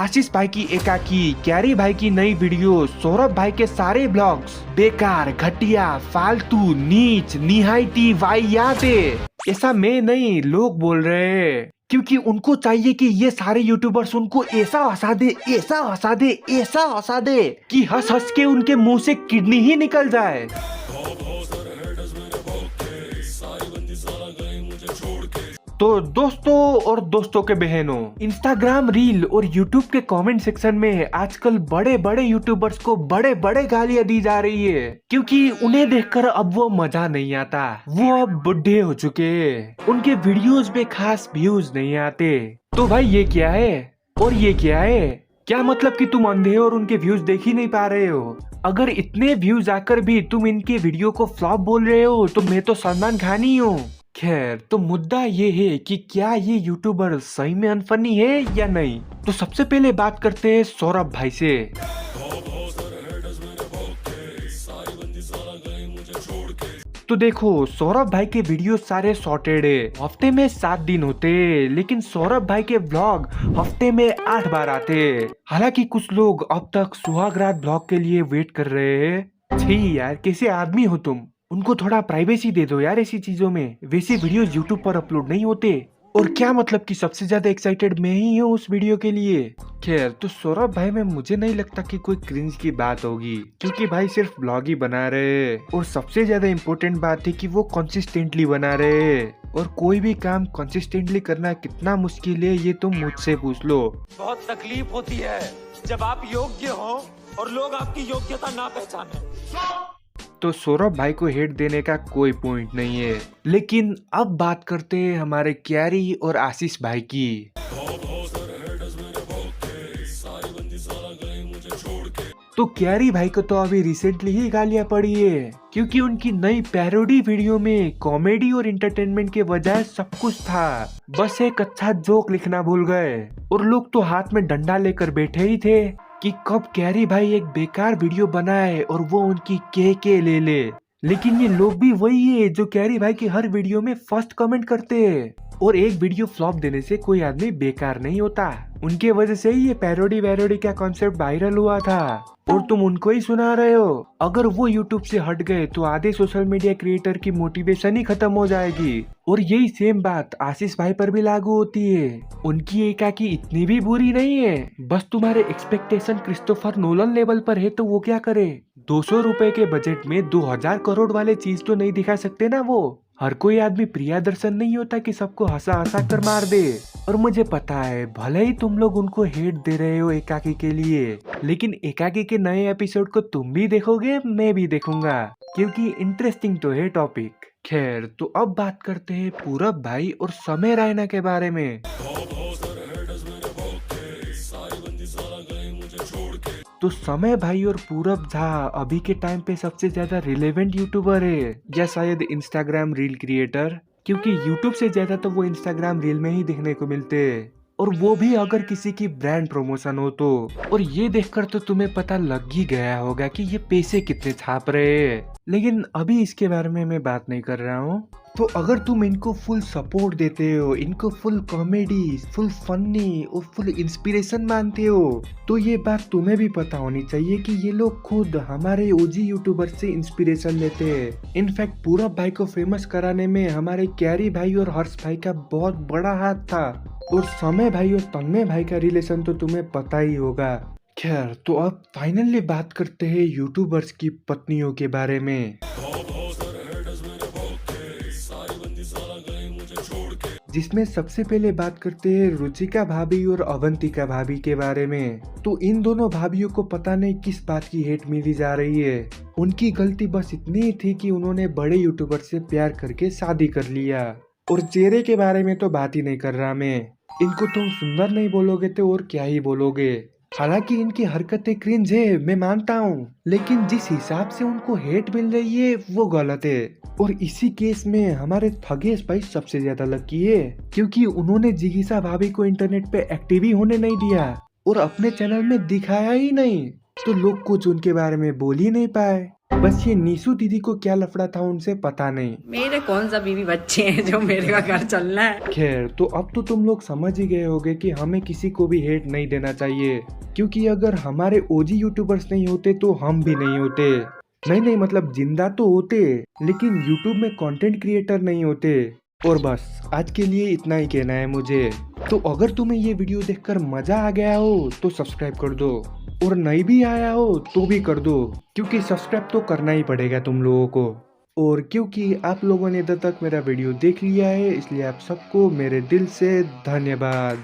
आशीष भाई की एकाकी, कैरी भाई की नई वीडियो, सौरभ भाई के सारे ब्लॉग्स बेकार, घटिया, फालतू, नीच, निहायती वाहियाते। ऐसा मैं नहीं, लोग बोल रहे हैं, क्योंकि उनको चाहिए कि ये सारे यूट्यूबर्स उनको ऐसा हंसा दे, ऐसा हंसा दे, ऐसा हंसा दे कि हंस हंस के उनके मुंह से किडनी ही निकल जाए। तो दोस्तों और दोस्तों के बहनों, इंस्टाग्राम रील और यूट्यूब के कमेंट सेक्शन में आजकल बड़े बड़े यूट्यूबर्स को बड़े बड़े गालियां दी जा रही है, क्योंकि उन्हें देखकर अब वो मजा नहीं आता। वो अब बुढ़े हो चुके हैं, उनके वीडियोस पे खास व्यूज नहीं आते। तो भाई ये क्या है और ये क्या है? क्या मतलब कि तुम अंधे हो और उनके व्यूज देख ही नहीं पा रहे हो? अगर इतने व्यूज आकर भी तुम इनके वीडियो को फ्लॉप बोल रहे हो तो मैं तो सलमान खान ही हूँ। खैर, तो मुद्दा ये है कि क्या ये यूट्यूबर सही में अनफनी है या नहीं। तो सबसे पहले बात करते हैं सौरभ भाई से। तो देखो, सौरभ भाई के वीडियो सारे सॉर्टेड है, हफ्ते में 7 दिन होते, लेकिन सौरभ भाई के ब्लॉग हफ्ते में 8 बार आते। हालांकि कुछ लोग अब तक सुहागरात ब्लॉग के लिए वेट कर रहे हैं। छी यार, कैसे आदमी हो तुम? उनको थोड़ा प्राइवेसी दे दो यार ऐसी चीजों में। वैसे वीडियोस यूट्यूब पर अपलोड नहीं होते। और क्या मतलब कि सबसे ज्यादा एक्साइटेड मैं ही हूँ उस वीडियो के लिए। खैर, तो सौरभ भाई में मुझे नहीं लगता कि कोई क्रिंज की बात होगी, क्योंकि भाई सिर्फ ब्लॉग ही बना रहे हैं। और सबसे ज्यादा इम्पोर्टेंट बात है कि वो कंसिस्टेंटली बना रहे हैं। और कोई भी काम कंसिस्टेंटली करना कितना मुश्किल है ये तुम मुझसे पूछ लो। बहुत तकलीफ होती है जब आप योग्य हो और लोग आपकी योग्यता ना पहचाने। तो सौरभ भाई को हेट देने का कोई पॉइंट नहीं है। लेकिन अब बात करते हैं हमारे कैरी और आशीष भाई की। तो कैरी भाई को तो अभी रिसेंटली ही गालियां पड़ी है, क्योंकि उनकी नई पैरोडी वीडियो में कॉमेडी और एंटरटेनमेंट के बजाय सब कुछ था। बस एक अच्छा जोक लिखना भूल गए और लोग तो हाथ में डंडा लेकर बैठे ही थे कि कब कैरी भाई एक बेकार वीडियो बनाए और वो उनकी के ले ले। लेकिन ये लोग भी वही है जो कैरी भाई की हर वीडियो में फर्स्ट कमेंट करते हैं। और एक वीडियो फ्लॉप देने से कोई आदमी बेकार नहीं होता। उनके वजह से ही ये पैरोडी वैरोडी का कॉन्सेप्ट वायरल हुआ था और तुम उनको ही सुना रहे हो। अगर वो यूट्यूब से हट गए तो आधे सोशल मीडिया क्रिएटर की मोटिवेशन ही खत्म हो जाएगी। और यही सेम बात आशीष भाई पर भी लागू होती है। उनकी एकाकी इतनी भी बुरी नहीं है, बस तुम्हारे एक्सपेक्टेशन क्रिस्टोफर नोलन लेवल पर है तो वो क्या करे। 200 रुपए के बजट में 2000 करोड़ वाले चीज तो नहीं दिखा सकते ना वो। हर कोई आदमी प्रियदर्शन नहीं होता कि सबको हंसा हंसा कर मार दे। और मुझे पता है भले ही तुम लोग उनको हेट दे रहे हो एकाकी के लिए, लेकिन एकाकी के नए एपिसोड को तुम भी देखोगे, मैं भी देखूंगा, क्योंकि इंटरेस्टिंग तो है टॉपिक। खैर, तो अब बात करते हैं पूरब भाई और समय रैना के बारे में। तो समय भाई और पूरब झा अभी के टाइम पे सबसे ज्यादा रिलेवेंट यूट्यूबर है, या शायद इंस्टाग्राम रील क्रिएटर, क्योंकि यूट्यूब से ज्यादा तो वो इंस्टाग्राम रील में ही देखने को मिलते हैं। और वो भी अगर किसी की ब्रांड प्रमोशन हो तो। और ये देखकर तो तुम्हें पता लग ही गया होगा कि ये पैसे कितने छाप रहे हैं। लेकिन अभी इसके बारे में मैं बात नहीं कर रहा हूँ। तो अगर तुम इनको फुल सपोर्ट देते हो, इनको फुल कॉमेडी, फुल फनी और फुल इंस्पिरेशन मानते हो, तो ये बात तुम्हें भी पता होनी चाहिए कि ये लोग खुद हमारे ओजी यूट्यूबर से इंस्पिरेशन लेते हैं। इनफैक्ट पूरब भाई को फेमस कराने में हमारे कैरी भाई और हर्ष भाई का बहुत बड़ा हाथ था। और समय भाई और तन्मय भाई का रिलेशन तो तुम्हें पता ही होगा। खैर, तो अब फाइनली बात करते हैं यूट्यूबर्स की पत्नियों के बारे में। जिसमें सबसे पहले बात करते हैं रुचिका भाभी और अवंतिका भाभी के बारे में। तो इन दोनों भाभीियों को पता नहीं किस बात की हेट मिली जा रही है। उनकी गलती बस इतनी ही थी कि उन्होंने बड़े यूट्यूबर से प्यार करके शादी कर लिया। और चेहरे के बारे में तो बात ही नहीं कर रहा मैं। इनको तुम सुंदर नहीं बोलोगे तो और क्या ही बोलोगे। हालांकि इनकी हरकतें क्रिंज है, मैं मानता हूँ, लेकिन जिस हिसाब से उनको हेट मिल रही है वो गलत है। और इसी केस में हमारे थगेश भाई सबसे ज्यादा लकी है, क्योंकि उन्होंने जिगीसा भाभी को इंटरनेट पे एक्टिव ही होने नहीं दिया और अपने चैनल में दिखाया ही नहीं, तो लोग कुछ उनके बारे में बोल ही नहीं पाए। बस ये नीसू दीदी को क्या लफड़ा था उनसे पता नहीं। मेरे कौन सा बीवी बच्चे हैं जो मेरे का घर चलना है। खैर, तो अब तो तुम लोग समझ ही गए होगे कि हमें किसी को भी हेट नहीं देना चाहिए, क्योंकि अगर हमारे ओजी यूट्यूबर्स नहीं होते तो हम भी नहीं होते। नहीं, मतलब जिंदा तो होते, लेकिन यूट्यूब में कंटेंट क्रिएटर नहीं होते। और बस आज के लिए इतना ही कहना है मुझे। तो अगर तुम्हें ये वीडियो देखकर मजा आ गया हो तो सब्सक्राइब कर दो, और नहीं भी आया हो तो भी कर दो, क्योंकि सब्सक्राइब तो करना ही पड़ेगा तुम लोगों को। और क्योंकि आप लोगों ने इधर तक मेरा वीडियो देख लिया है, इसलिए आप सबको मेरे दिल से धन्यवाद।